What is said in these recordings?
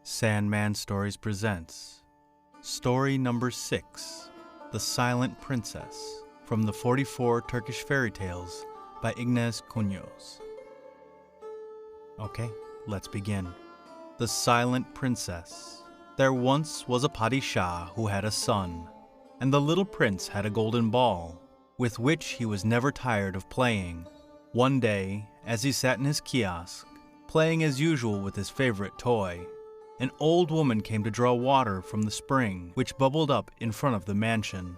Sandman Stories presents Story number 6, The Silent Princess, from the 44 Turkish Fairy Tales by Ignácz Kúnos. Okay, let's begin. The Silent Princess. There once was a padishah who had a son, and the little prince had a golden ball, with which he was never tired of playing. One day, as he sat in his kiosk, playing as usual with his favorite toy, an old woman came to draw water from the spring which bubbled up in front of the mansion.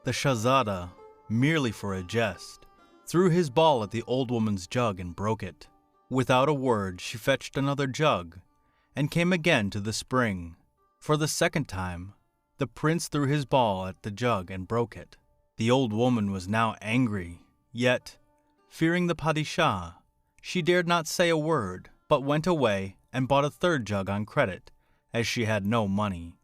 The Shahzada, merely for a jest, threw his ball at the old woman's jug and broke it. Without a word, she fetched another jug and came again to the spring. For the second time, the prince threw his ball at the jug and broke it. The old woman was now angry, yet, fearing the padishah, she dared not say a word, but went away and bought a third jug on credit, as she had no money.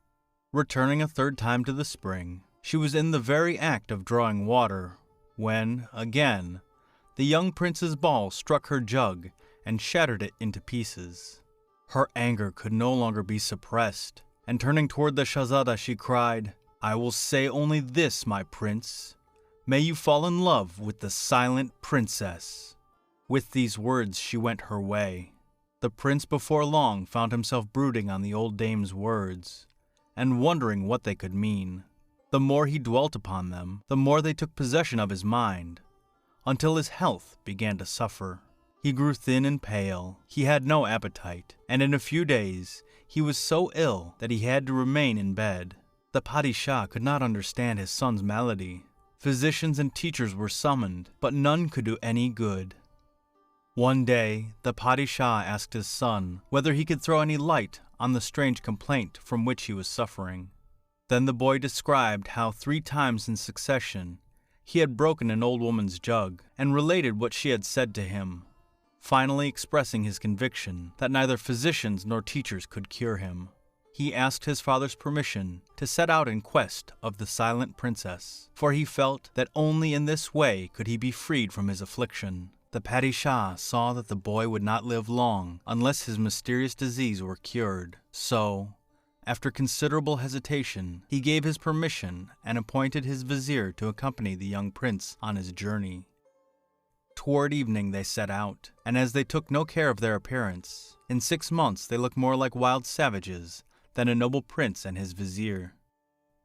Returning a third time to the spring, she was in the very act of drawing water, when, again, the young prince's ball struck her jug and shattered it into pieces. Her anger could no longer be suppressed, and turning toward the Shahzada, she cried, "I will say only this, my prince. May you fall in love with the Silent Princess." With these words she went her way. The prince before long found himself brooding on the old dame's words, and wondering what they could mean. The more he dwelt upon them, the more they took possession of his mind, until his health began to suffer. He grew thin and pale, he had no appetite, and in a few days he was so ill that he had to remain in bed. The padishah could not understand his son's malady. Physicians and teachers were summoned, but none could do any good. One day, the padishah asked his son whether he could throw any light on the strange complaint from which he was suffering. Then the boy described how 3 times in succession he had broken an old woman's jug, and related what she had said to him, finally expressing his conviction that neither physicians nor teachers could cure him. He asked his father's permission to set out in quest of the Silent Princess, for he felt that only in this way could he be freed from his affliction. The padishah saw that the boy would not live long unless his mysterious disease were cured, so, after considerable hesitation, he gave his permission and appointed his vizier to accompany the young prince on his journey. Toward evening they set out, and as they took no care of their appearance, in 6 months they looked more like wild savages than a noble prince and his vizier.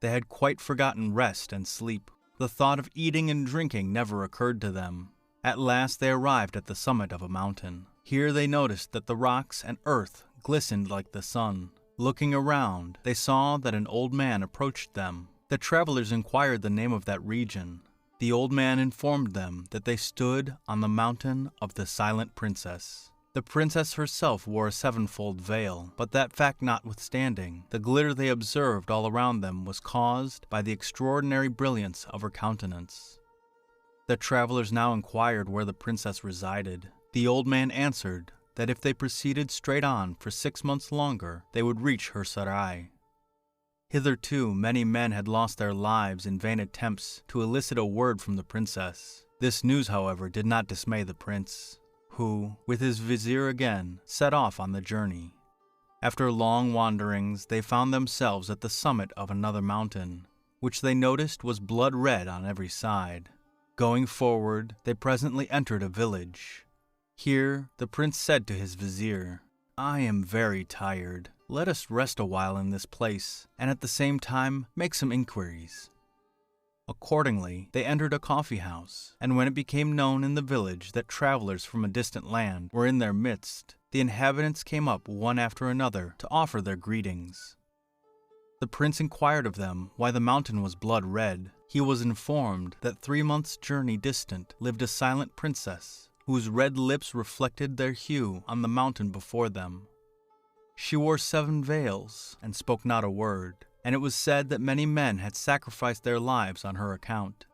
They had quite forgotten rest and sleep. The thought of eating and drinking never occurred to them. At last they arrived at the summit of a mountain. Here they noticed that the rocks and earth glistened like the sun. Looking around, they saw that an old man approached them. The travelers inquired the name of that region. The old man informed them that they stood on the mountain of the Silent Princess. The princess herself wore a 7-fold veil, but that fact notwithstanding, the glitter they observed all around them was caused by the extraordinary brilliance of her countenance. The travelers now inquired where the princess resided. The old man answered that if they proceeded straight on for 6 months longer, they would reach her sarai. Hitherto, many men had lost their lives in vain attempts to elicit a word from the princess. This news, however, did not dismay the prince, who, with his vizier again, set off on the journey. After long wanderings, they found themselves at the summit of another mountain, which they noticed was blood red on every side. Going forward, they presently entered a village. Here, the prince said to his vizier, "I am very tired. Let us rest a while in this place, and at the same time make some inquiries." Accordingly, they entered a coffee house, and when it became known in the village that travelers from a distant land were in their midst, the inhabitants came up one after another to offer their greetings. The prince inquired of them why the mountain was blood red. He was informed that 3 months' journey distant lived a silent princess, whose red lips reflected their hue on the mountain before them. She wore 7 veils and spoke not a word, and it was said that many men had sacrificed their lives on her account.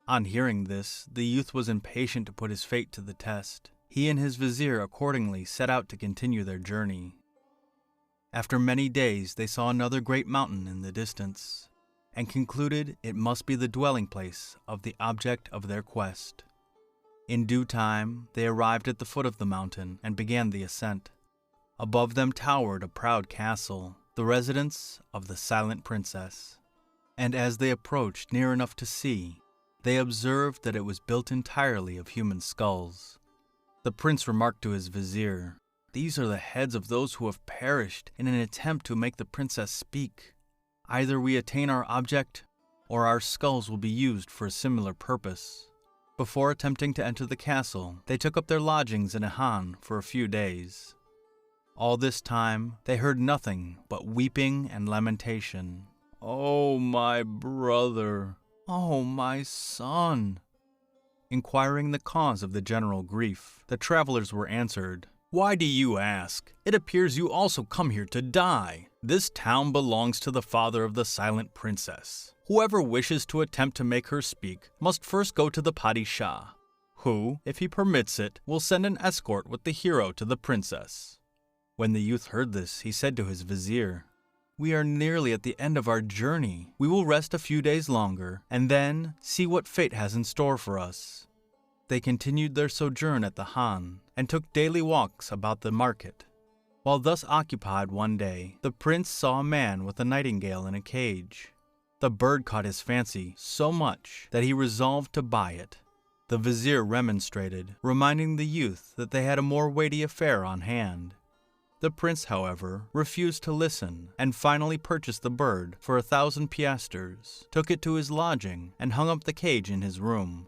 On hearing this, the youth was impatient to put his fate to the test. He and his vizier accordingly set out to continue their journey. After many days, they saw another great mountain in the distance, and concluded it must be the dwelling place of the object of their quest. In due time, they arrived at the foot of the mountain and began the ascent. Above them towered a proud castle, the residence of the silent princess. And as they approached near enough to see, they observed that it was built entirely of human skulls. The prince remarked to his vizier, "These are the heads of those who have perished in an attempt to make the princess speak. Either we attain our object, or our skulls will be used for a similar purpose." Before attempting to enter the castle, they took up their lodgings in a han for a few days. All this time, they heard nothing but weeping and lamentation. "Oh, my brother! Oh, my son!" Inquiring the cause of the general grief, the travelers were answered, "Why do you ask? It appears you also come here to die. This town belongs to the father of the silent princess. Whoever wishes to attempt to make her speak must first go to the padishah, who, if he permits it, will send an escort with the hero to the princess." When the youth heard this, he said to his vizier, "We are nearly at the end of our journey. We will rest a few days longer, and then see what fate has in store for us." They continued their sojourn at the han, and took daily walks about the market. While thus occupied one day, the prince saw a man with a nightingale in a cage. The bird caught his fancy so much that he resolved to buy it. The vizier remonstrated, reminding the youth that they had a more weighty affair on hand. The prince, however, refused to listen, and finally purchased the bird for 1,000 piastres, took it to his lodging, and hung up the cage in his room.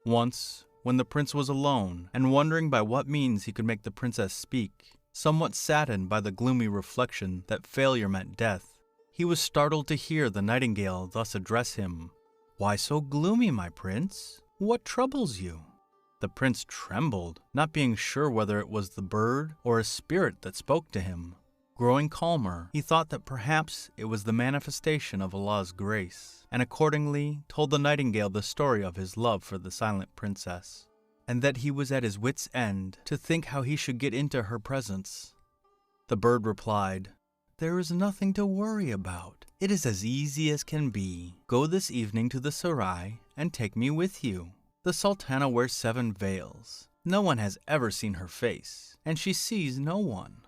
Once, when the prince was alone, and wondering by what means he could make the princess speak, somewhat saddened by the gloomy reflection that failure meant death, he was startled to hear the nightingale thus address him. "Why so gloomy, my prince? What troubles you?" The prince trembled, not being sure whether it was the bird or a spirit that spoke to him. Growing calmer, he thought that perhaps it was the manifestation of Allah's grace, and accordingly told the nightingale the story of his love for the silent princess, and that he was at his wit's end to think how he should get into her presence. The bird replied, "There is nothing to worry about. It is as easy as can be. Go this evening to the sarai and take me with you. The sultana wears 7 veils. No one has ever seen her face, and she sees no one.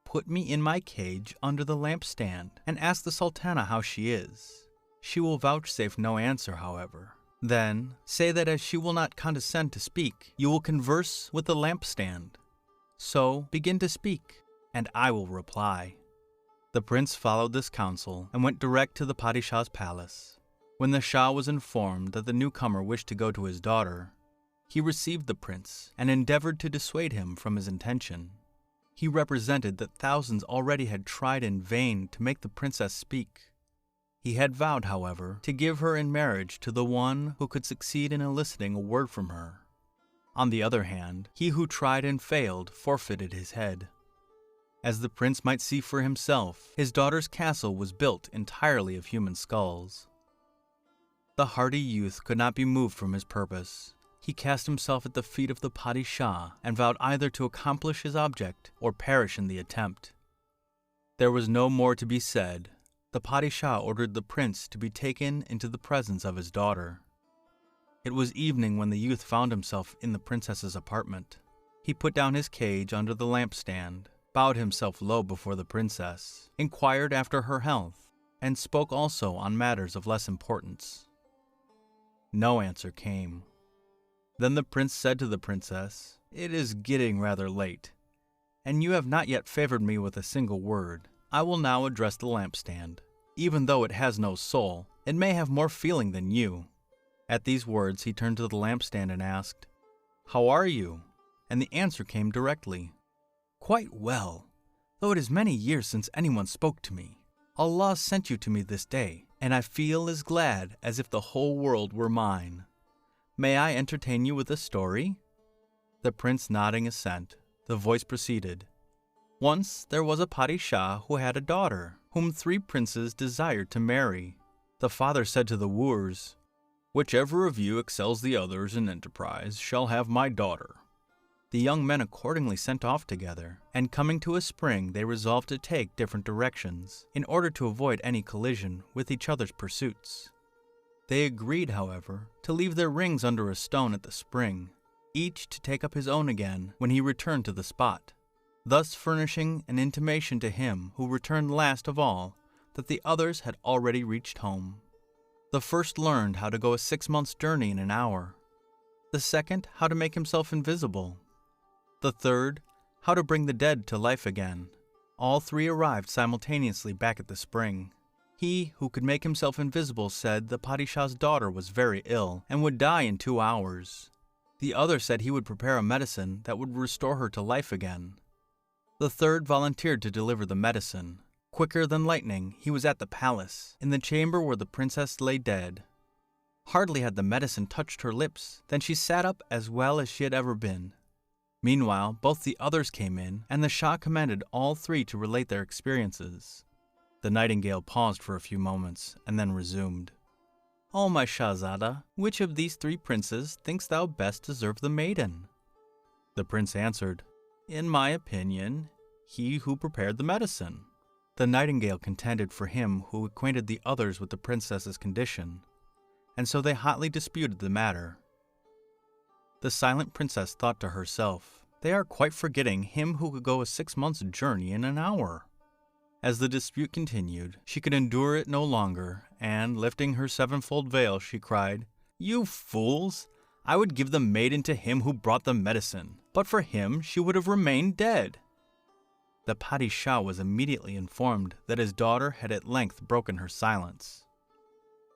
Put me in my cage under the lampstand and ask the sultana how she is. She will vouchsafe no answer, however. Then say that as she will not condescend to speak, you will converse with the lampstand. So begin to speak, and I will reply." The prince followed this counsel and went direct to the padishah's palace. When the Shah was informed that the newcomer wished to go to his daughter, he received the prince and endeavored to dissuade him from his intention. He represented that thousands already had tried in vain to make the princess speak. He had vowed, however, to give her in marriage to the one who could succeed in eliciting a word from her. On the other hand, he who tried and failed forfeited his head. As the prince might see for himself, his daughter's castle was built entirely of human skulls. The hardy youth could not be moved from his purpose. He cast himself at the feet of the padishah and vowed either to accomplish his object or perish in the attempt. There was no more to be said. The padishah ordered the prince to be taken into the presence of his daughter. It was evening when the youth found himself in the princess's apartment. He put down his cage under the lampstand, bowed himself low before the princess, inquired after her health, and spoke also on matters of less importance. No answer came. Then the prince said to the princess, "It is getting rather late, and you have not yet favored me with a single word. I will now address the lampstand. Even though it has no soul, it may have more feeling than you." At these words he turned to the lampstand and asked, "How are you?" And the answer came directly, "Quite well, though it is many years since anyone spoke to me. Allah sent you to me this day, and I feel as glad as if the whole world were mine. May I entertain you with a story?" The prince nodding assent, the voice proceeded, "Once there was a padishah who had a daughter, whom 3 princes desired to marry. The father said to the wooers, 'Whichever of you excels the others in enterprise shall have my daughter.' The young men accordingly set off together, and coming to a spring they resolved to take different directions, in order to avoid any collision with each other's pursuits. They agreed, however, to leave their rings under a stone at the spring, each to take up his own again when he returned to the spot. thus furnishing an intimation to him who returned last of all that the others had already reached home. The first learned how to go a 6 months' journey in an hour. The second, how to make himself invisible. The third, how to bring the dead to life again. All three arrived simultaneously back at the spring. He who could make himself invisible said the Padishah's daughter was very ill and would die in 2 hours. The other said he would prepare a medicine that would restore her to life again. The third volunteered to deliver the medicine. Quicker than lightning, he was at the palace, in the chamber where the princess lay dead. Hardly had the medicine touched her lips than she sat up as well as she had ever been. Meanwhile, both the others came in, and the Shah commanded all three to relate their experiences. The nightingale paused for a few moments, and then resumed. "O my Shahzada, which of these 3 princes thinkst thou best deserved the maiden?" The prince answered, "In my opinion, he who prepared the medicine." The nightingale contended for him who acquainted the others with the princess's condition, and so they hotly disputed the matter. The silent princess thought to herself, "They are quite forgetting him who could go a 6 months' journey in an hour." As the dispute continued, she could endure it no longer, and lifting her 7-fold veil, she cried, "You fools! I would give the maiden to him who brought the medicine, but for him she would have remained dead." The Padishah was immediately informed that his daughter had at length broken her silence.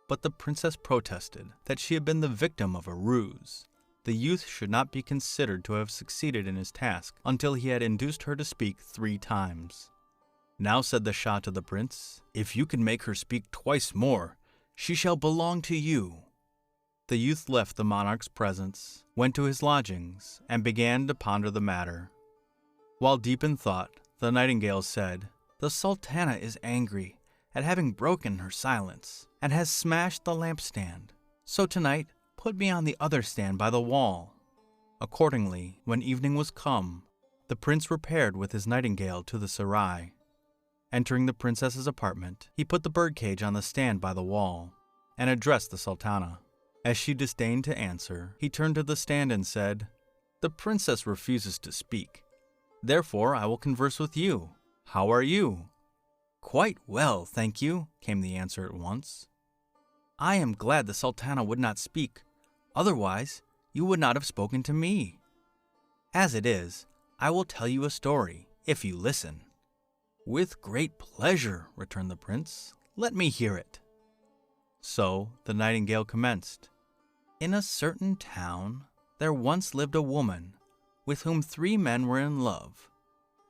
But the princess protested that she had been the victim of a ruse. The youth should not be considered to have succeeded in his task until he had induced her to speak 3 times. "Now," said the Shah to the prince, "if you can make her speak twice more, she shall belong to you." The youth left the monarch's presence, went to his lodgings, and began to ponder the matter. While deep in thought, the nightingale said, "The Sultana is angry at having broken her silence, and has smashed the lampstand. So tonight, put me on the other stand by the wall." Accordingly, when evening was come, the prince repaired with his nightingale to the serai. Entering the princess's apartment, he put the birdcage on the stand by the wall, and addressed the Sultana. As she disdained to answer, he turned to the stand and said, "The princess refuses to speak. Therefore I will converse with you. How are you?" "Quite well, thank you," came the answer at once. "I am glad the Sultana would not speak. Otherwise, you would not have spoken to me. As it is, I will tell you a story, if you listen." "With great pleasure," returned the prince. "Let me hear it." So the nightingale commenced. "In a certain town, there once lived a woman with whom 3 men were in love: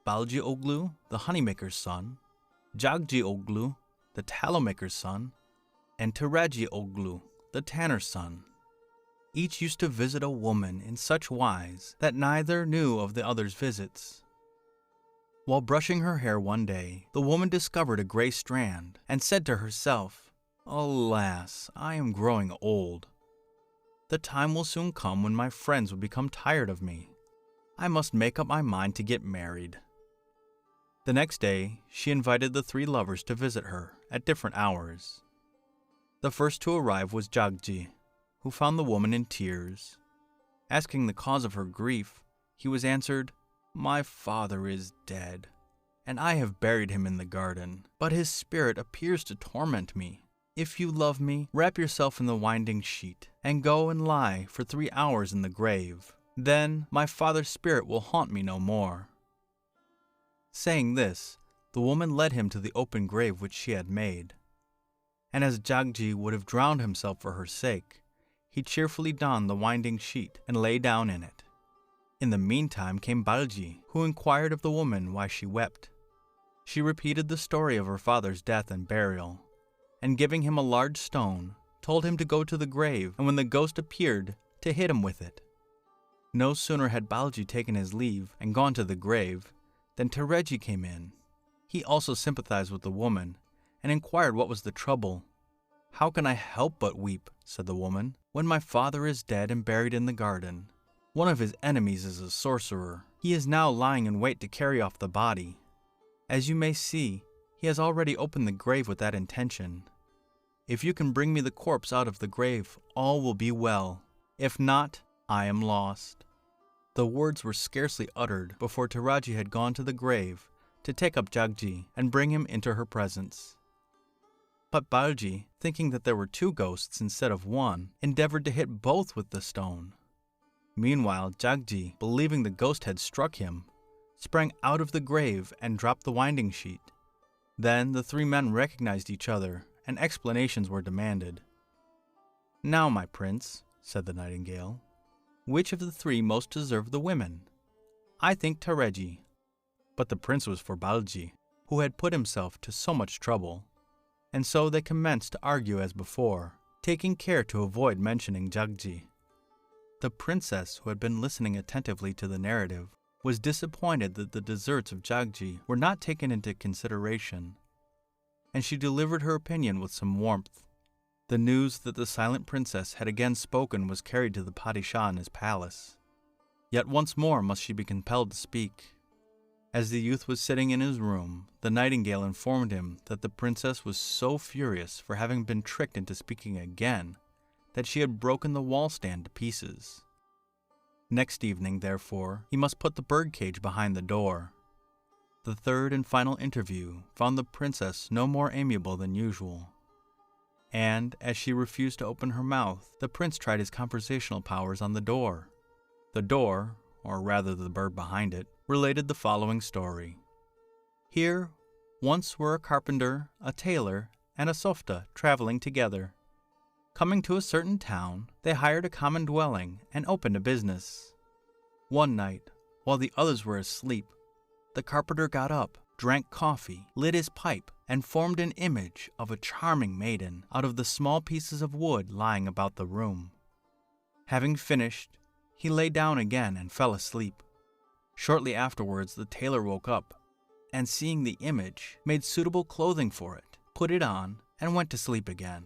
Balji Oglu, the honeymaker's son, Jagji Oglu, the tallow-maker's son, and Tiraji Oglu, the tanner's son. Each used to visit a woman in such wise that neither knew of the other's visits. While brushing her hair one day, the woman discovered a gray strand and said to herself, 'Alas, I am growing old. The time will soon come when my friends will become tired of me. I must make up my mind to get married.' The next day, she invited the 3 lovers to visit her at different hours. The first to arrive was Jagji, who found the woman in tears. Asking the cause of her grief, he was answered, 'My father is dead, and I have buried him in the garden, but his spirit appears to torment me. If you love me, wrap yourself in the winding sheet, and go and lie for 3 hours in the grave. Then my father's spirit will haunt me no more.' Saying this, the woman led him to the open grave which she had made. And as Jagji would have drowned himself for her sake, he cheerfully donned the winding sheet and lay down in it. In the meantime came Balji, who inquired of the woman why she wept. She repeated the story of her father's death and burial, and giving him a large stone, told him to go to the grave, and when the ghost appeared, to hit him with it. No sooner had Balji taken his leave and gone to the grave than Tereji came in. He also sympathized with the woman, and inquired what was the trouble. 'How can I help but weep,' said the woman, 'when my father is dead and buried in the garden? One of his enemies is a sorcerer. He is now lying in wait to carry off the body. As you may see, he has already opened the grave with that intention. If you can bring me the corpse out of the grave, all will be well. If not, I am lost.' The words were scarcely uttered before Taraji had gone to the grave to take up Jagji and bring him into her presence. But Balji, thinking that there were 2 ghosts instead of 1, endeavored to hit both with the stone. Meanwhile, Jagji, believing the ghost had struck him, sprang out of the grave and dropped the winding sheet. Then the 3 men recognized each other, and explanations were demanded. "Now, my prince," said the nightingale, "which of the 3 most deserve the women? I think Taraji." But the prince was for Balji, who had put himself to so much trouble, and so they commenced to argue as before, taking care to avoid mentioning Jagji. The princess, who had been listening attentively to the narrative, was disappointed that the deserts of Jagji were not taken into consideration, and she delivered her opinion with some warmth. The news that the silent princess had again spoken was carried to the Padishah in his palace. Yet once more must she be compelled to speak. As the youth was sitting in his room, the nightingale informed him that the princess was so furious for having been tricked into speaking again that she had broken the wall stand to pieces. Next evening, therefore, he must put the birdcage behind the door. The 3rd and final interview found the princess no more amiable than usual, and as she refused to open her mouth, the prince tried his conversational powers on the door. The door, or rather the bird behind it, related the following story. Here once were a carpenter, a tailor, and a softa traveling together. Coming to a certain town, they hired a common dwelling and opened a business. One night, while the others were asleep, the carpenter got up, drank coffee, lit his pipe, and formed an image of a charming maiden out of the small pieces of wood lying about the room. Having finished, he lay down again and fell asleep. Shortly afterwards, the tailor woke up, and seeing the image, made suitable clothing for it, put it on, and went to sleep again.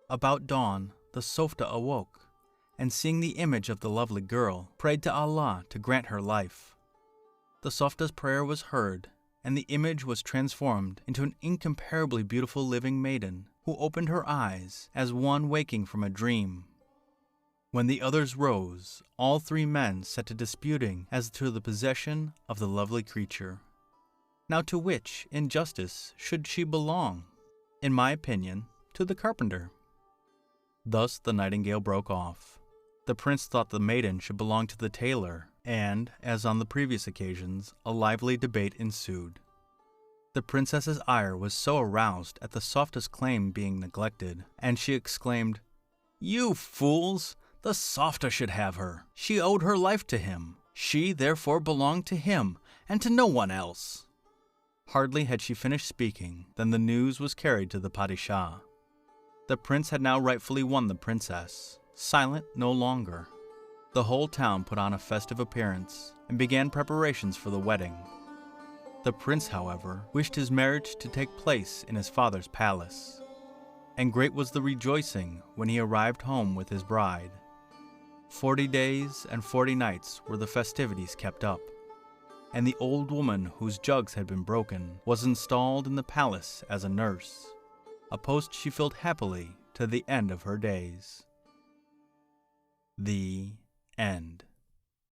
About dawn, the softa awoke, and seeing the image of the lovely girl, prayed to Allah to grant her life. The softa's prayer was heard, and the image was transformed into an incomparably beautiful living maiden, who opened her eyes as one waking from a dream. When the others rose, all 3 men set to disputing as to the possession of the lovely creature. Now to which, in justice, should she belong? In my opinion, to the carpenter. Thus the nightingale broke off. The prince thought the maiden should belong to the tailor, and, as on the previous occasions, a lively debate ensued. The princess's ire was so aroused at the softa's claim being neglected, and she exclaimed, "You fools! The softa should have her. She owed her life to him. She therefore belonged to him, and to no one else." Hardly had she finished speaking than the news was carried to the Padishah. The prince had now rightfully won the princess, silent no longer. The whole town put on a festive appearance and began preparations for the wedding. The prince, however, wished his marriage to take place in his father's palace, and great was the rejoicing when he arrived home with his bride. 40 days and 40 nights were the festivities kept up, and the old woman whose jugs had been broken was installed in the palace as a nurse, a post she filled happily to the end of her days. The end.